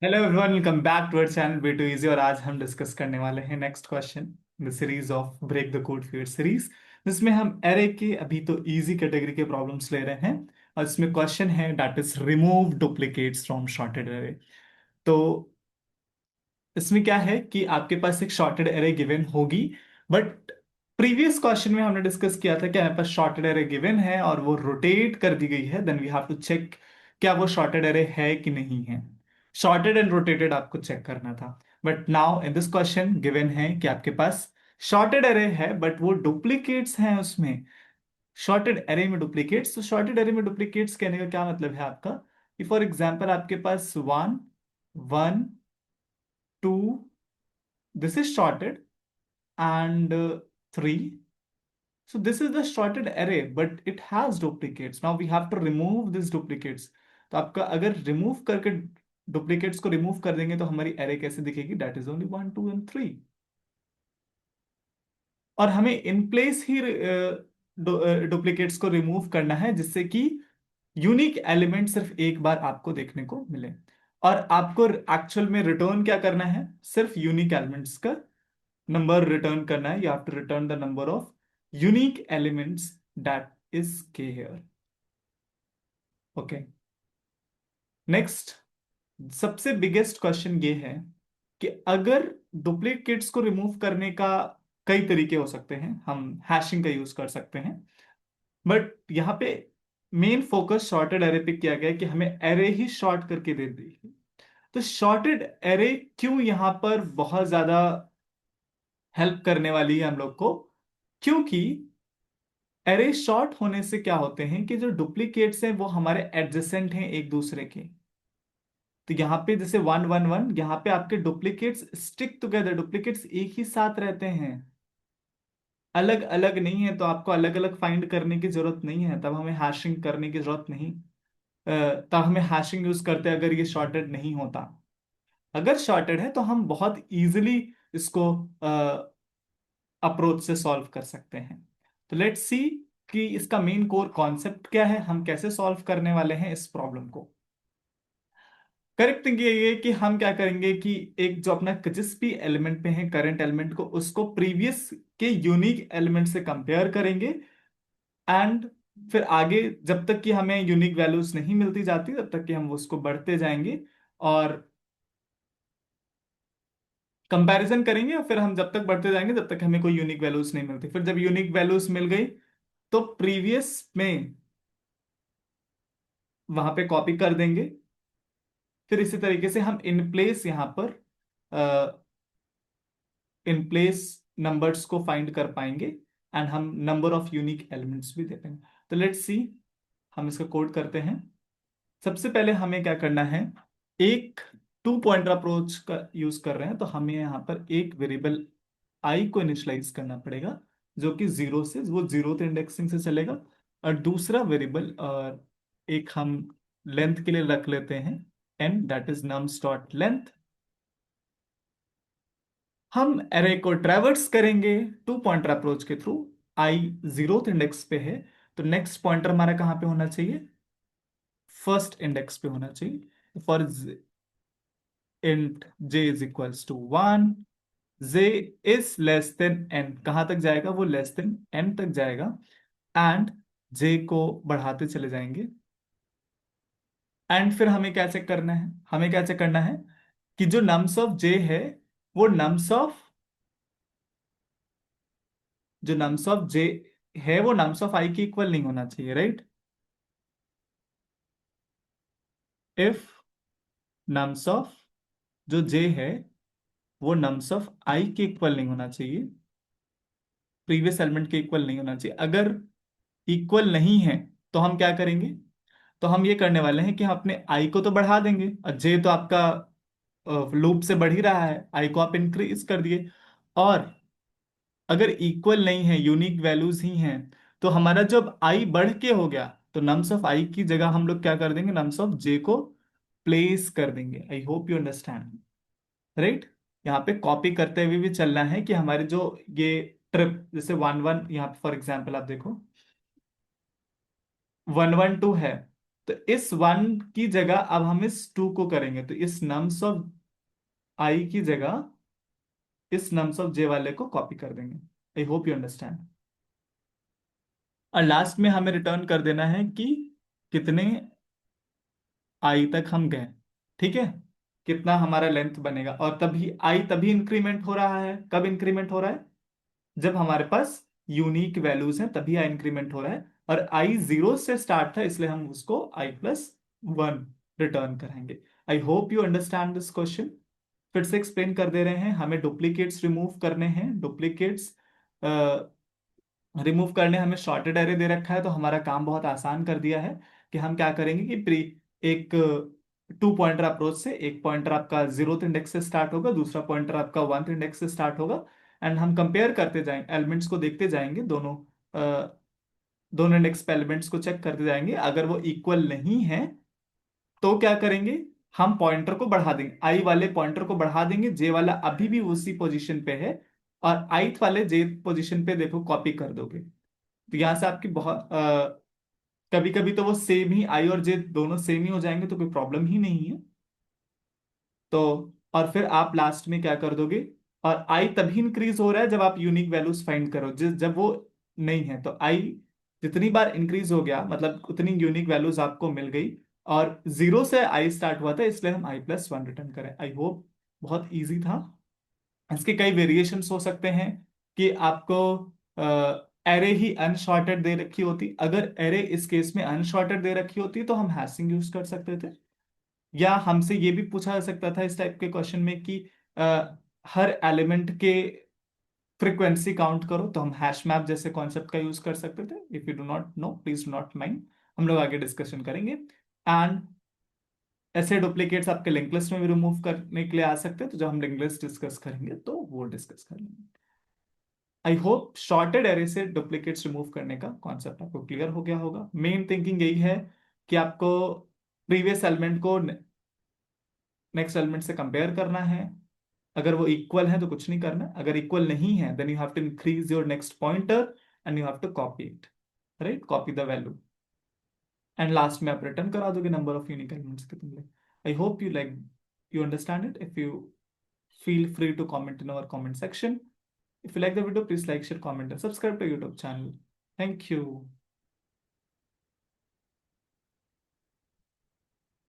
Hello everyone, welcome back to our channel way to easy. और आज हम discuss करने वाले हैं next question the series of break the code field series, जिसमें हम एरे के अभी तो इजी कैटेगरी के प्रॉब्लम्स ले रहे हैं। और इसमें क्वेश्चन है that is remove duplicates from shorted array. तो इसमें क्या है कि आपके पास एक शॉर्टेड एरे गिवन होगी, बट प्रीवियस क्वेश्चन में हमने डिस्कस किया था कि हमारे पास शॉर्टेड एरे गिवन है और वो रोटेट कर दी गई है। Then we have to check क्या वो शॉर्टेड एरे है कि नहीं है। शॉर्टेड एंड रोटेटेड आपको चेक करना था। But now in this question given है कि आपके पास शॉर्टेड एरे है बट वो डुप्लीकेट्स हैं उसमें। शॉर्टेड एरे में डुप्लीकेट्स, तो शॉर्टेड एरे में डुप्लीकेट्स कहने का क्या मतलब है आपका कि फॉर एग्जाम्पल आपके पास one, one, two, this is sorted, and 3. So this is the sorted array but it has duplicates. Now we have to remove these duplicates. तो आपका अगर रिमूव करके डुप्लीकेट्स को रिमूव कर देंगे तो हमारी एरे कैसे दिखेगी? That is only 1, 2 and 3। और हमें इन प्लेस ही डुप्लीकेट्स को रिमूव करना है जिससे कि यूनिक एलिमेंट सिर्फ एक बार आपको देखने को मिले। और आपको एक्चुअल में रिटर्न क्या करना है? सिर्फ यूनिक एलिमेंट्स का नंबर रिटर्न करना है। You have to return the number of unique elements that is K here. Okay, next सबसे बिगेस्ट क्वेश्चन ये है कि अगर डुप्लीकेट्स को रिमूव करने का कई तरीके हो सकते हैं, हम हैशिंग का यूज कर सकते हैं, बट यहाँ पे मेन फोकस शॉर्टेड एरे पे किया गया है कि हमें एरे ही शॉर्ट करके दे दी। तो शॉर्टेड एरे क्यों यहाँ पर बहुत ज्यादा हेल्प करने वाली है हम लोग को? क्योंकि एरे शॉर्ट होने से क्या होते हैं कि जो डुप्लीकेट्स हैं वो हमारे एडजेसेंट हैं एक दूसरे के। तो यहाँ पे जैसे 1, 1, 1, यहाँ पे आपके डुप्लीकेट्स स्टिक टुगेदर, डुप्लीकेट्स एक ही साथ रहते हैं, अलग अलग नहीं है। तो आपको अलग अलग फाइंड करने की जरूरत नहीं है, तब हमें हैशिंग करने की जरूरत नहीं। तब हमें हैशिंग यूज करते अगर ये शॉर्टेड नहीं होता। अगर शॉर्टेड है तो हम बहुत इजीली इसको अप्रोच से सॉल्व कर सकते हैं। तो लेट्स सी कि इसका मेन कोर कॉन्सेप्ट क्या है, हम कैसे सॉल्व करने वाले हैं इस प्रॉब्लम को। करेक्ट थिंग ये है कि हम क्या करेंगे कि एक जो अपना जिस भी एलिमेंट पे है करंट एलिमेंट को उसको प्रीवियस के यूनिक एलिमेंट से कंपेयर करेंगे। एंड फिर आगे जब तक कि हमें यूनिक वैल्यूज नहीं मिलती जाती तब तक कि हम उसको बढ़ते जाएंगे और कंपैरिजन करेंगे। और फिर हम जब तक बढ़ते जाएंगे तब तक हमें कोई यूनिक वैल्यूज नहीं मिलती। फिर जब यूनिक वैल्यूज मिल गई तो प्रीवियस में वहां पे कॉपी कर देंगे। फिर इसी तरीके से हम इन प्लेस यहां पर इन प्लेस नंबर्स को फाइंड कर पाएंगे एंड हम नंबर ऑफ यूनिक एलिमेंट्स भी दे पाएंगे। तो लेट्स सी, हम इसका कोड करते हैं। सबसे पहले हमें क्या करना है, एक टू पॉइंटर अप्रोच का यूज कर रहे हैं तो हमें यहाँ पर एक वेरिएबल आई को इनिशियलाइज करना पड़ेगा जो कि जीरो से, वो जीरो इंडेक्सिंग से चलेगा। और दूसरा वेरिएबल और एक हम लेंथ के लिए रख लेते हैं N, that is nums dot length. हम एरे को ट्रैवर्स करेंगे टू पॉइंटर अप्रोच के थ्रू। आई जीरो इंडेक्स पे है तो नेक्स्ट पॉइंटर हमारा कहाँ पे होना चाहिए? फर्स्ट इंडेक्स पे होना चाहिए। For int j is equals to 1, j is less than n। कहां तक जाएगा? वो लेस देन n तक जाएगा। एंड j को बढ़ाते चले जाएंगे। एंड फिर हमें क्या चेक करना है? हमें क्या चेक करना है कि जो नम्स ऑफ j है वो नम्स ऑफ, जो नम्स ऑफ j है वो नम्स ऑफ i के इक्वल नहीं होना चाहिए, राइट? इफ नम्स ऑफ जो j है वो नम्स ऑफ i के इक्वल नहीं होना चाहिए, प्रीवियस एलिमेंट के इक्वल नहीं होना चाहिए। अगर इक्वल नहीं है तो हम क्या करेंगे? तो हम ये करने वाले हैं कि हम अपने आई को तो बढ़ा देंगे और जे तो आपका लूप से बढ़ ही रहा है, आई को आप इंक्रीज कर दिए। और अगर इक्वल नहीं है, यूनिक वैल्यूज ही हैं, तो हमारा जब आई बढ़ के हो गया तो नम्स ऑफ आई की जगह हम लोग क्या कर देंगे? नम्स ऑफ जे को प्लेस कर देंगे। I hope you understand, right? यहाँ पे कॉपी करते हुए भी चलना है कि हमारे जो ये ट्रिप, जैसे 1, 1, यहाँ पे फॉर एग्जाम्पल आप देखो 1, 1, 2 है। तो इस वन की जगह अब हम इस टू को करेंगे, तो इस नम्स ऑफ आई की जगह इस नम्स ऑफ जे वाले को कॉपी कर देंगे। I hope you understand. और लास्ट में हमें रिटर्न कर देना है कि कितने आई तक हम गए, ठीक है, कितना हमारा लेंथ बनेगा। और तभी आई तभी इंक्रीमेंट हो रहा है, कब इंक्रीमेंट हो रहा है, जब हमारे पास यूनिक वैल्यूज हैं तभी आई इंक्रीमेंट हो रहा है। और आई जीरो से स्टार्ट था, इसलिए हम उसको आई प्लस वन रिटर्न करेंगे। I hope you understand this question. फिर से एक्सप्लेन कर दे रहे हैं, हमें डुप्लीकेट्स रिमूव करने हैं। डुप्लीकेट्स रिमूव करने हमें शॉर्टेड एरे दे रखा है, तो हमारा काम बहुत आसान कर दिया है कि हम क्या करेंगे कि एक टू पॉइंटर अप्रोच से, एक पॉइंटर आपका जीरोथ इंडेक्स से स्टार्ट होगा, दूसरा पॉइंटर आपका वन इंडेक्स से स्टार्ट होगा। एंड हम कंपेयर करते जाएंगे, एलिमेंट्स को देखते जाएंगे, दोनों इंडेक्स पे एलिमेंट्स को चेक करते जाएंगे। अगर वो इक्वल नहीं है तो क्या करेंगे, हम पॉइंटर को बढ़ा देंगे, आई वाले पॉइंटर को बढ़ा देंगे, जे वाला अभी भी उसी पोजीशन पे है, और आईथ वाले जे पोजीशन पे देखो कॉपी कर दोगे। तो यहाँ से आपकी बहुत कभी कभी तो वो सेम ही, आई और जे दोनों सेम ही हो जाएंगे, तो कोई प्रॉब्लम ही नहीं है। तो और फिर आप लास्ट में क्या कर दोगे, और आई तभी इंक्रीज हो रहा है जब आप यूनिक वैल्यूज फाइंड करो, जब वो नहीं है तो आई जितनी बार इंक्रीज हो गया मतलब उतनी यूनिक वैल्यूज आपको मिल गई। और जीरो से आई स्टार्ट हुआ था, इसलिए हम आई प्लस वन रिटर्न करें। आई होप बहुत इजी था। इसके कई वेरिएशंस हो सकते हैं कि आपको एरे ही अनशॉर्टेड दे रखी होती, अगर एरे इस केस में अनशॉर्टेड दे रखी होती तो हम हैशिंग यूज कर सकते थे। या हमसे ये भी पूछा जा सकता था इस टाइप के क्वेश्चन में कि हर एलिमेंट के फ्रीक्वेंसी काउंट करो, तो हम हैश मैप जैसे कॉन्सेप्ट का यूज कर सकते थे। If you do not know please do not mind, हम लोग आगे डिस्कशन करेंगे। एंड ऐसे डुप्लीकेट्स आपके लिंक लिस्ट में भी रिमूव करने के लिए आ सकते हैं, तो जब हम लिंक लिस्ट डिस्कस करेंगे तो वो डिस्कस कर लेंगे। आई होप शॉर्टेड एरे से डुप्लीकेट्स रिमूव करने का कॉन्सेप्ट आपको क्लियर हो गया होगा। मेन थिंकिंग यही है कि आपको प्रीवियस एलिमेंट को नेक्स्ट एलिमेंट से कंपेयर करना है। अगर वो इक्वल है तो कुछ नहीं करना, अगर इक्वल नहीं है then you have to increase your next pointer and you have to copy it, right, copy the value. And last में आप रिटर्न करा दोगे नंबर ऑफ यूनिक एलिमेंट्स कितने। I hope you understand it. If you feel free to comment in our comment section. If you like the video, please like, share, comment, and subscribe to our YouTube channel. Thank you.